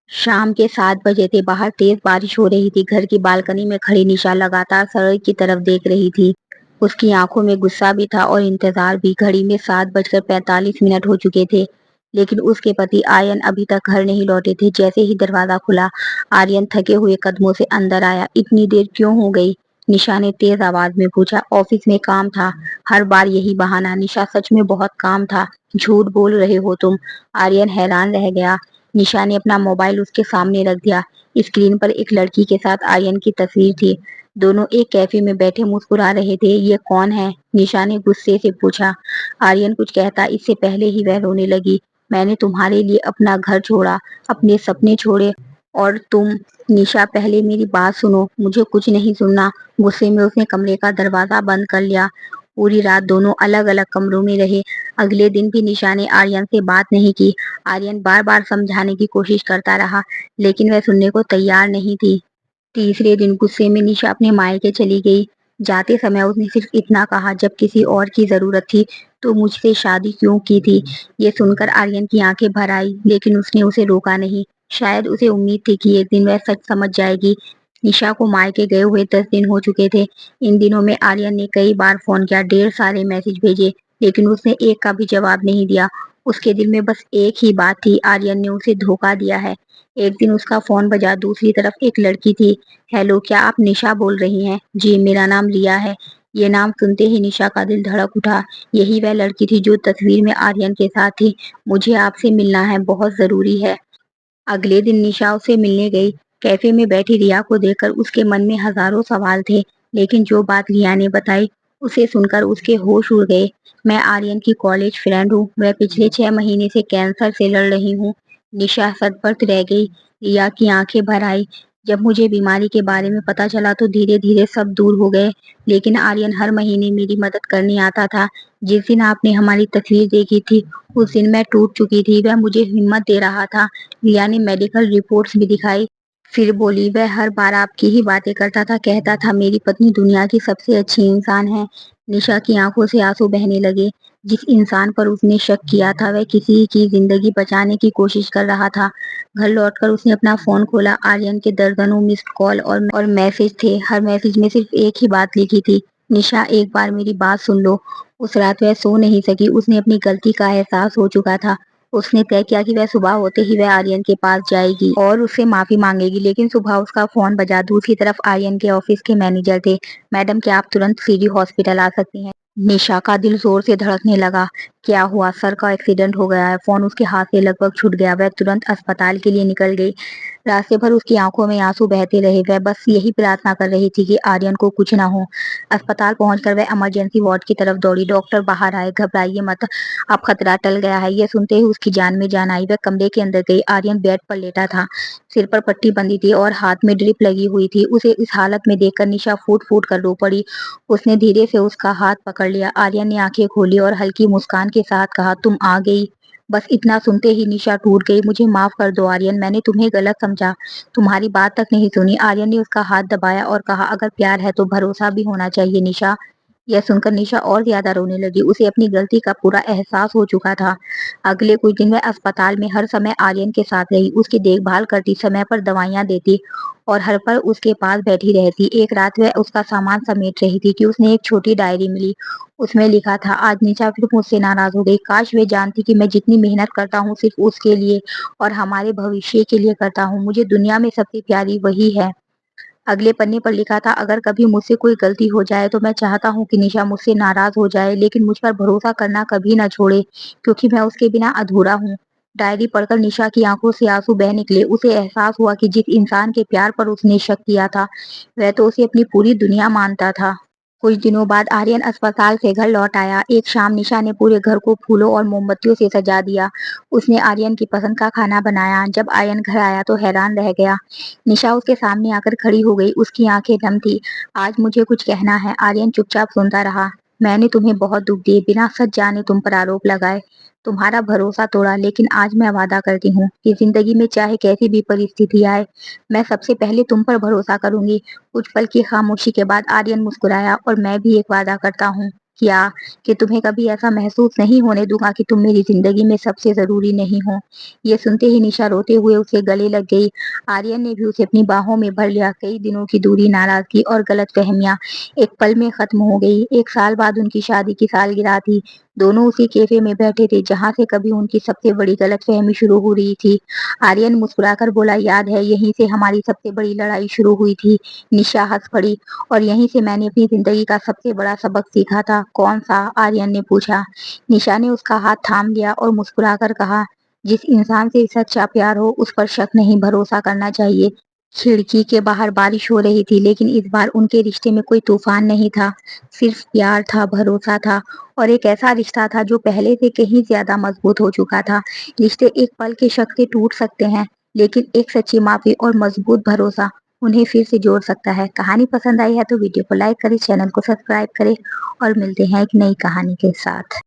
शाम के 7 बजे थे। बाहर तेज बारिश हो रही थी। घर की बालकनी में खड़ी निशा लगातार सड़क की तरफ देख रही थी। उसकी आंखों में गुस्सा भी था और इंतजार भी। घड़ी में 7 बजकर 45 मिनट हो चुके थे, लेकिन उसके पति आर्यन अभी तक घर नहीं लौटे थे। जैसे ही दरवाजा खुला, आर्यन थके हुए कदमों से अंदर आया। इतनी देर क्यों हो गई? निशा ने तेज आवाज में पूछा। ऑफिस में काम था। हर बार यही बहाना। निशा, सच में बहुत काम था। झूठ बोल रहे हो तुम। आर्यन हैरान रह गया। निशा ने अपना मोबाइल उसके सामने रख दिया। स्क्रीन पर एक लड़की के साथ आर्यन की तस्वीर थी। दोनों एक कैफे में बैठे मुस्कुरा रहे थे। ये कौन है? निशा ने गुस्से से पूछा। आर्यन कुछ कहता इससे पहले ही वह रोने लगी। मैंने तुम्हारे लिए अपना घर छोड़ा, अपने सपने छोड़े, और तुम। निशा, पहले मेरी बात सुनो। मुझे कुछ नहीं सुनना। गुस्से में उसने कमरे का दरवाजा बंद कर लिया। पूरी रात दोनों अलग अलग कमरों में रहे। अगले दिन भी निशा ने आर्यन से बात नहीं की। आर्यन बार बार समझाने की कोशिश करता रहा, लेकिन वह सुनने को तैयार नहीं थी। तीसरे दिन गुस्से में निशा अपने मायके चली गई। जाते समय उसने सिर्फ इतना कहा, जब किसी और की जरूरत थी तो मुझसे शादी क्यों की थी? ये सुनकर आर्यन की आंखें भर आई, लेकिन उसने उसे रोका नहीं। शायद उसे उम्मीद थी कि एक दिन वह सच समझ जाएगी। निशा को मायके गए हुए 10 दिन हो चुके थे। इन दिनों में आर्यन ने कई बार फोन किया, ढेर सारे मैसेज भेजे, लेकिन उसने एक का भी जवाब नहीं दिया। उसके दिल में बस एक ही बात थी, आर्यन ने उसे धोखा दिया है। एक दिन उसका फोन बजा। दूसरी तरफ एक लड़की थी। हेलो, क्या आप निशा बोल रही हैं? जी, मेरा नाम लिया है। ये नाम सुनते ही निशा का दिल धड़क उठा। यही वह लड़की थी जो तस्वीर में आर्यन के साथ थी। मुझे आपसे मिलना है, बहुत जरूरी है। अगले दिन निशा उसे मिलने गई। कैफे में बैठी रिया को देखकर उसके मन में हजारों सवाल थे, लेकिन जो बात रिया ने बताई उसे सुनकर उसके होश उड़ गए। मैं आर्यन की कॉलेज फ्रेंड हूँ। मैं पिछले 6 महीने से कैंसर से लड़ रही हूँ। निशा सटपट रह गई। रिया की आंखें भर आई। जब मुझे बीमारी के बारे में पता चला तो धीरे धीरे सब दूर हो गए, लेकिन आर्यन हर महीने मेरी मदद करने आता था। जिस दिन आपने हमारी तस्वीर देखी थी, उस दिन मैं टूट चुकी थी। वह मुझे हिम्मत दे रहा था। रिया ने मेडिकल रिपोर्ट्स भी दिखाई। फिर बोली, वह हर बार आपकी ही बातें करता था। कहता था मेरी पत्नी दुनिया की सबसे अच्छी इंसान है। निशा की आंखों से आंसू बहने लगे। जिस इंसान पर उसने शक किया था वह किसी की जिंदगी बचाने की कोशिश कर रहा था। घर लौटकर उसने अपना फोन खोला। आर्यन के दर्जनों मिस्ड कॉल और मैसेज थे। हर मैसेज में सिर्फ एक ही बात लिखी थी, निशा, एक बार मेरी बात सुन लो। उस रात वह सो नहीं सकी। उसने अपनी गलती का एहसास हो चुका था। उसने तय किया कि वह सुबह होते ही वह आर्यन के पास जाएगी और उससे माफी मांगेगी। लेकिन सुबह उसका फोन बजा। दूसरी तरफ आर्यन के ऑफिस के मैनेजर थे। मैडम, क्या आप तुरंत सीधी हॉस्पिटल आ सकती हैं? निशा का दिल जोर से धड़कने लगा। क्या हुआ? सर का एक्सीडेंट हो गया है। फोन उसके हाथ से लगभग छूट गया। वह तुरंत अस्पताल के लिए निकल गई। रास्ते भर उसकी आंखों में आंसू बहते रहे। वह बस यही प्रार्थना कर रही थी कि आर्यन को कुछ ना हो। अस्पताल पहुंचकर वह इमरजेंसी वार्ड की तरफ दौड़ी। डॉक्टर बाहर आए। घबराइए मत, अब खतरा टल गया है। यह सुनते ही उसकी जान में जान आई। वह कमरे के अंदर गई। आर्यन बेड पर लेटा था। सिर पर पट्टी बंधी थी और हाथ में ड्रिप लगी हुई थी। उसे इस हालत में देखकर निशा फूट फूट कर रो पड़ी। उसने धीरे से उसका हाथ पकड़ लिया। आर्यन ने आंखें खोली और हल्की मुस्कान के साथ कहा, तुम आ गई। बस इतना सुनते ही निशा टूट गई। मुझे माफ कर दो आर्यन, मैंने तुम्हें गलत समझा, तुम्हारी बात तक नहीं सुनी। आर्यन ने उसका हाथ दबाया और कहा, अगर प्यार है तो भरोसा भी होना चाहिए निशा। यह सुनकर निशा और ज्यादा रोने लगी। उसे अपनी गलती का पूरा एहसास हो चुका था। अगले कुछ दिन वह अस्पताल में हर समय आर्यन के साथ रही। उसकी देखभाल करती, समय पर दवाइयां देती और हर पल उसके पास बैठी रहती। एक रात वह उसका सामान समेट रही थी कि उसने एक छोटी डायरी मिली। उसमें लिखा था, आज निशा फिर मुझसे नाराज हो गई। काश वे जानती कि मैं जितनी मेहनत करता हूँ सिर्फ उसके लिए और हमारे भविष्य के लिए करता हूँ। मुझे दुनिया में सबसे प्यारी वही है। अगले पन्ने पर लिखा था, अगर कभी मुझसे कोई गलती हो जाए तो मैं चाहता हूँ कि निशा मुझसे नाराज हो जाए, लेकिन मुझ पर भरोसा करना कभी ना छोड़े, क्योंकि मैं उसके बिना अधूरा हूँ। डायरी पढ़कर निशा की आंखों से आंसू बह निकले। उसे एहसास हुआ कि जिस इंसान के प्यार पर उसने शक किया था वह तो उसे अपनी पूरी दुनिया मानता था। कुछ दिनों बाद आर्यन अस्पताल से घर लौट आया। एक शाम निशा ने पूरे घर को फूलों और मोमबत्तियों से सजा दिया। उसने आर्यन की पसंद का खाना बनाया। जब आर्यन घर आया तो हैरान रह गया। निशा उसके सामने आकर खड़ी हो गई। उसकी आंखें नम थी। आज मुझे कुछ कहना है। आर्यन चुपचाप सुनता रहा। मैंने तुम्हें बहुत दुख दिए, बिना सच जाने तुम पर आरोप लगाए, तुम्हारा भरोसा तोड़ा, लेकिन आज मैं वादा करती हूँ कि जिंदगी में चाहे कैसी भी परिस्थिति आए, मैं सबसे पहले तुम पर भरोसा करूंगी। कुछ पल की खामोशी के बाद आर्यन मुस्कुराया, और मैं भी एक वादा करता हूँ। किया कि तुम्हें कभी ऐसा महसूस नहीं होने दूँगा कि तुम मेरी ज़िंदगी में सबसे ज़रूरी नहीं हो। ये सुनते ही निशा रोते हुए उसे गले लग गई। आर्यन ने भी उसे अपनी बाहों में भर लिया। कई दिनों की दूरी, नाराज़गी और गलतफ़हमियाँ एक पल में ख़त्म हो गई। 1 साल बाद उनकी शादी की सालगिरह थी। दोनों उसी कैफ़े में बैठे थे जहाँ से कभी उनकी सबसे बड़ी गलतफ़हमी शुरू हो रही थी। आर्यन मुस्कुराकर बोला, याद है यहीं से हमारी सबसे बड़ी लड़ाई शुरू हुई थी। निशा हँस पड़ी। और यहीं से मैंने अपनी ज़िंदगी का सबसे बड़ा सबक सीखा था। कौन-सा? आर्यन ने पूछा। निशा ने उसका हाथ थाम लिया और मुस्कुराकर कहा, जिस इंसान से सच्चा प्यार हो उस पर शक नहीं भरोसा करना चाहिए। खिड़की के बाहर बारिश हो रही थी, लेकिन इस बार उनके रिश्ते में कोई तूफान नहीं था। सिर्फ प्यार था, भरोसा था और एक ऐसा रिश्ता था जो पहले से कहीं ज़्यादा मज़बूत हो चुका था। रिश्ते एक पल के शक से टूट सकते हैं, लेकिन एक सच्ची माफ़ी और मज़बूत भरोसा उन्हें फिर से जोड़ सकता है। कहानी पसंद आई है तो वीडियो को लाइक करें, चैनल को सब्सक्राइब करें और मिलते हैं एक नई कहानी के साथ।